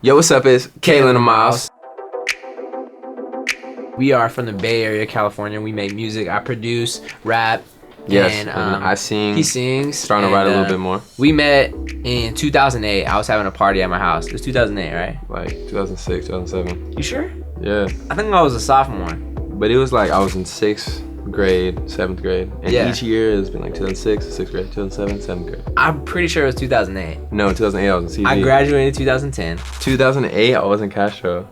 Yo, what's up? It's Kalin and Myles. We are from the Bay Area, California. We make music. I produce, rap. Yes, and I sing. He sings. Starting to write a little bit more. We met in 2008. I was having a party at my house. It was 2008, right? Like 2006, 2007. You sure? Yeah. I think I was a sophomore. But it was like I was in 6th grade, 7th grade. And Yeah. each year has been like 2006, 6th grade, 2007, 7th grade. I'm pretty sure it was 2008. No, 2008 I was in CV. I graduated in 2010. 2008 I was in Castro.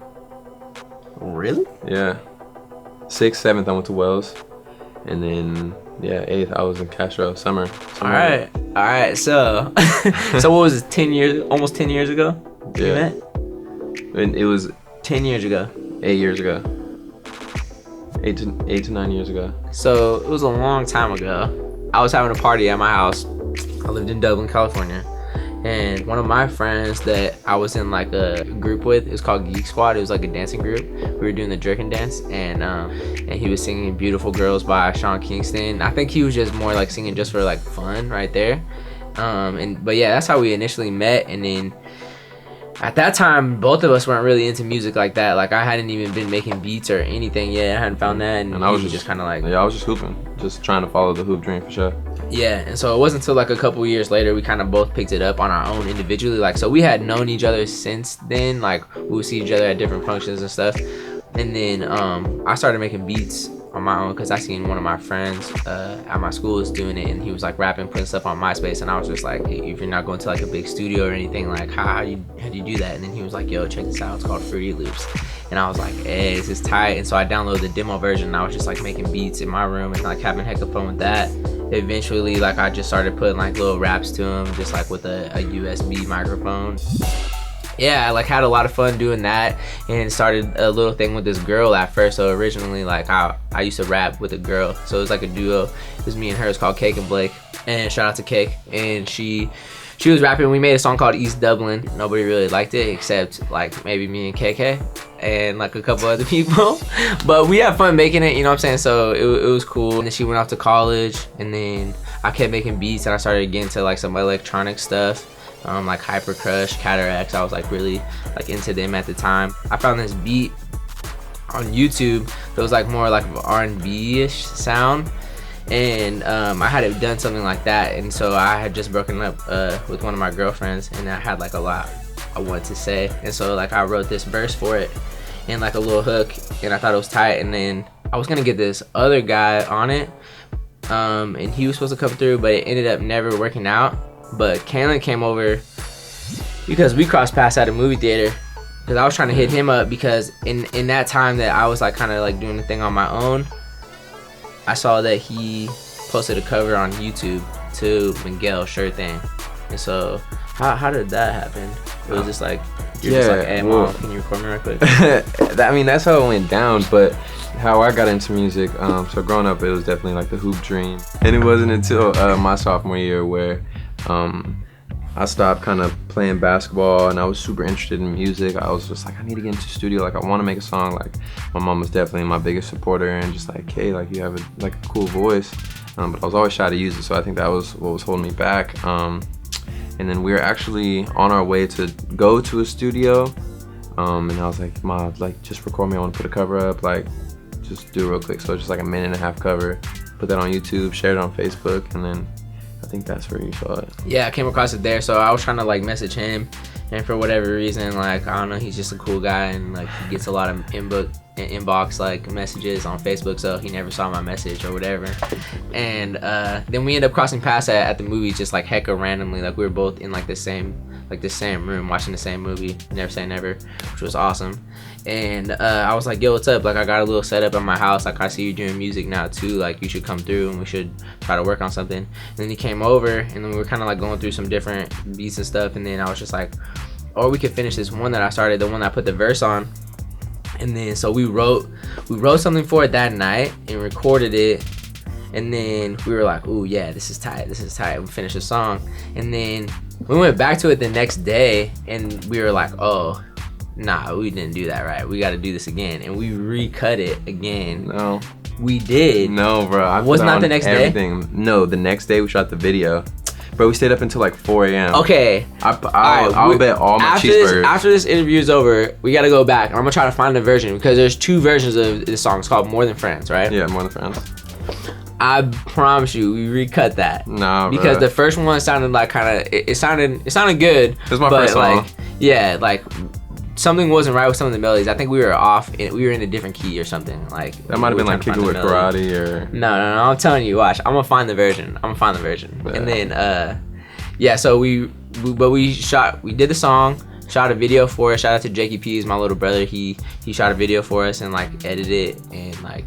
Really? Yeah. 6th, 7th I went to Wells. And then, yeah, 8th I was in Castro, summer. All right. So, so what was it? 10 years, almost 10 years ago. Yeah. You met? And it was 10 years ago. 8 years ago. 8 to 9 years ago. So it was a long time ago. I was having a party at my house. I lived in Dublin, California. And one of my friends that I was in like a group with, it was called Geek Squad. It was like a dancing group. We were doing the Jerkin dance, and he was singing "Beautiful Girls" by Sean Kingston. I think he was just more like singing just for like fun right there. But yeah, that's how we initially met. And then at that time, both of us weren't really into music like that. Like I hadn't even been making beats or anything yet. I hadn't found that, and I was just kind of like, yeah, I was just hooping, just trying to follow the hoop dream for sure. yeah. And so it wasn't until like a couple years later we kind of both picked it up on our own individually. Like, so we had known each other since then. Like we would see each other at different functions and stuff. And then I started making beats on my own because I seen one of my friends at my school was doing it, and he was like rapping, putting stuff on MySpace, and I was just like, hey, if you're not going to like a big studio or anything, like how do you do that? And then he was like, yo, check this out, it's called Fruity Loops. And I was like, hey, this is tight. And so I downloaded the demo version, and I was just like making beats in my room and like having heck of fun with that. Eventually, like I just started putting like little raps to them, just like with a USB microphone. Yeah, I like had a lot of fun doing that, and started a little thing with this girl at first. So originally, like I used to rap with a girl, so it was like a duo. It was me and her. It's called Cake and Blake, and shout out to Cake. And she was rapping. We made a song called East Dublin. Nobody really liked it except like maybe me and KK and like a couple other people. But we had fun making it, you know what I'm saying? So it was cool. And then she went off to college, and then I kept making beats, and I started getting to like some electronic stuff. Like Hyper Crush, Cataracts. I was like really like into them at the time. I found this beat on YouTube that was like more like an R&B-ish sound, and I had done something like that, and so I had just broken up with one of my girlfriends, and I had like a lot I wanted to say, and so like I wrote this verse for it and like a little hook, and I thought it was tight. And then I was gonna get this other guy on it, and he was supposed to come through, but it ended up never working out. But Kalin came over because we crossed paths at a movie theater, because I was trying to hit him up, because in that time that I was like kind of like doing the thing on my own, I saw that he posted a cover on YouTube to Miguel Sure Thing. And so how did that happen? It was just like, you're just like, hey mom, can you record me real quick? I mean, that's how it went down. But how I got into music, so growing up, it was definitely like the hoop dream. And it wasn't until my sophomore year where I stopped kind of playing basketball, and I was super interested in music. I was just like, I need to get into the studio. Like, I want to make a song. Like, my mom was definitely my biggest supporter, and just like, hey, like you have a cool voice. But I was always shy to use it, so I think that was what was holding me back. And then we were actually on our way to go to a studio, and I was like, Mom, like just record me. I want to put a cover up. Like, just do it real quick. So it's just like a 1.5-minute cover. Put that on YouTube, shared it on Facebook, and then I think that's where you saw it. Yeah, I came across it there. So I was trying to like message him, and for whatever reason, like I don't know, he's just a cool guy, and like he gets a lot of inbox like messages on Facebook, so he never saw my message or whatever. And then we ended up crossing paths at the movies, just like hecka randomly. Like we were both in like the same room watching the same movie, Never Say Never, which was awesome. And I was like, yo, what's up? Like I got a little setup at my house. Like I see you doing music now too. Like you should come through and we should try to work on something. And then he came over, and then we were kind of like going through some different beats and stuff. And then I was just like, or we could finish this one that I started, the one that I put the verse on. And then so we wrote something for it that night and recorded it. And then we were like, ooh, yeah, this is tight. We finished the song. And then we went back to it the next day, and we were like, oh, nah, we didn't do that right. We got to do this again. And we recut it again. No. We did. No, bro. Was not the next day? No, the next day we shot the video. Bro, we stayed up until like 4 a.m. Okay. I'll bet all my cheeseburgers. After this interview is over, we gotta go back. I'm gonna try to find the version because there's 2 versions of this song. It's called More Than Friends, right? Yeah, More Than Friends. I promise you, we recut that. Nah, because bro. the first one sounded like kind of it sounded good. It was my first song. Like, yeah, like something wasn't right with some of the melodies. I think we were off. We were in a different key or something. Like that might have been like Kick It With Karate or. No. I'm telling you, watch. I'm gonna find the version. Yeah. And then yeah. So we did the song. Shot a video for it. Shout out to Jakey P, my little brother. He shot a video for us and like edited it and like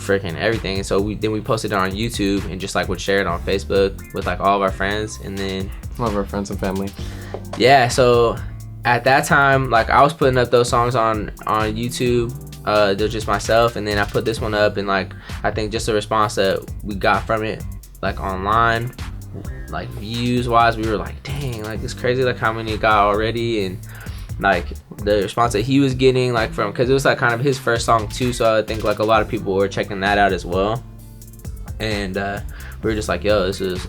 freaking everything. And so we posted it on YouTube and just like would share it on Facebook with like all of our friends. And then all of our friends and family. Yeah, so at that time, like I was putting up those songs on YouTube. They're just myself, and then I put this one up, and like I think just the response that we got from it, like online, like views wise, we were like, dang, like it's crazy, like how many it got already, and like the response that he was getting, like from, because it was like kind of his first song too, so I think like a lot of people were checking that out as well, and we were just like, yo, this is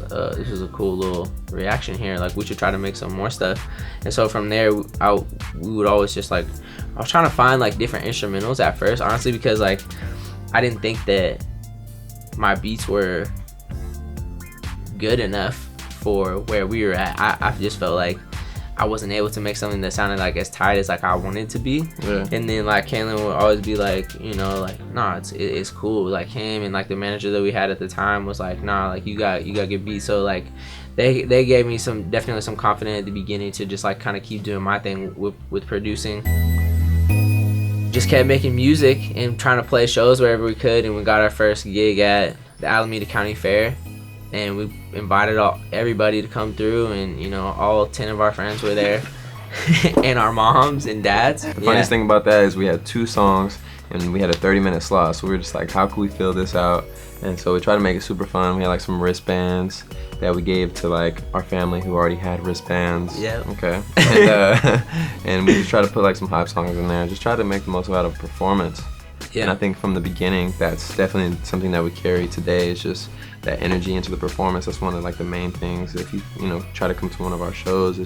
a cool little reaction here, like we should try to make some more stuff. And so from there we would always just like, I was trying to find like different instrumentals at first, honestly, because like I didn't think that my beats were good enough for where we were at. I just felt like I wasn't able to make something that sounded like as tight as like I wanted it to be. Yeah. And then like Kalin would always be like, you know, like, nah, it's cool. Like him and like the manager that we had at the time was like, nah, like you got good beats. So like they gave me definitely some confidence at the beginning to just like kind of keep doing my thing with producing. Just kept making music and trying to play shows wherever we could, and we got our first gig at the Alameda County Fair. And we invited everybody to come through, and you know, all 10 of our friends were there, and our moms and dads. The funniest thing about that is we had 2 songs, and we had a 30-minute slot. So we were just like, how can we fill this out? And so we tried to make it super fun. We had like some wristbands that we gave to like our family who already had wristbands. Yeah. Okay. And, and we just tried to put like some hype songs in there. Just try to make the most out of performance. Yeah. And I think from the beginning, that's definitely something that we carry today. Is just that energy into the performance. That's one of like the main things. If you try to come to one of our shows,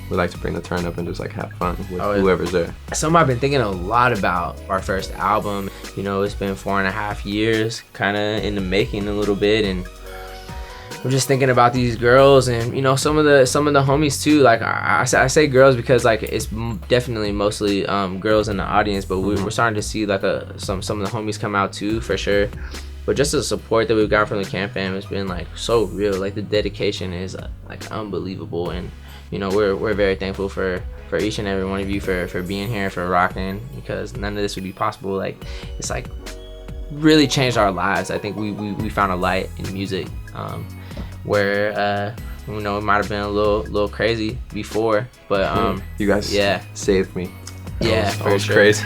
we like to bring the turn up and just like have fun with whoever's there. Something I've been thinking a lot about our first album. You know, it's been 4.5 years, kind of in the making a little bit, and I'm just thinking about these girls, and you know, some of the homies too. Like I say girls because like it's definitely mostly girls in the audience, but we're starting to see like some of the homies come out too, for sure. But just the support that we've got from the Camp fam has been like so real. Like the dedication is like unbelievable, and you know, we're very thankful for each and every one of you for being here, for rocking, because none of this would be possible. Like it's like really changed our lives. I think we found a light in music, where you know, it might have been a little crazy before, but you guys saved me. That was crazy.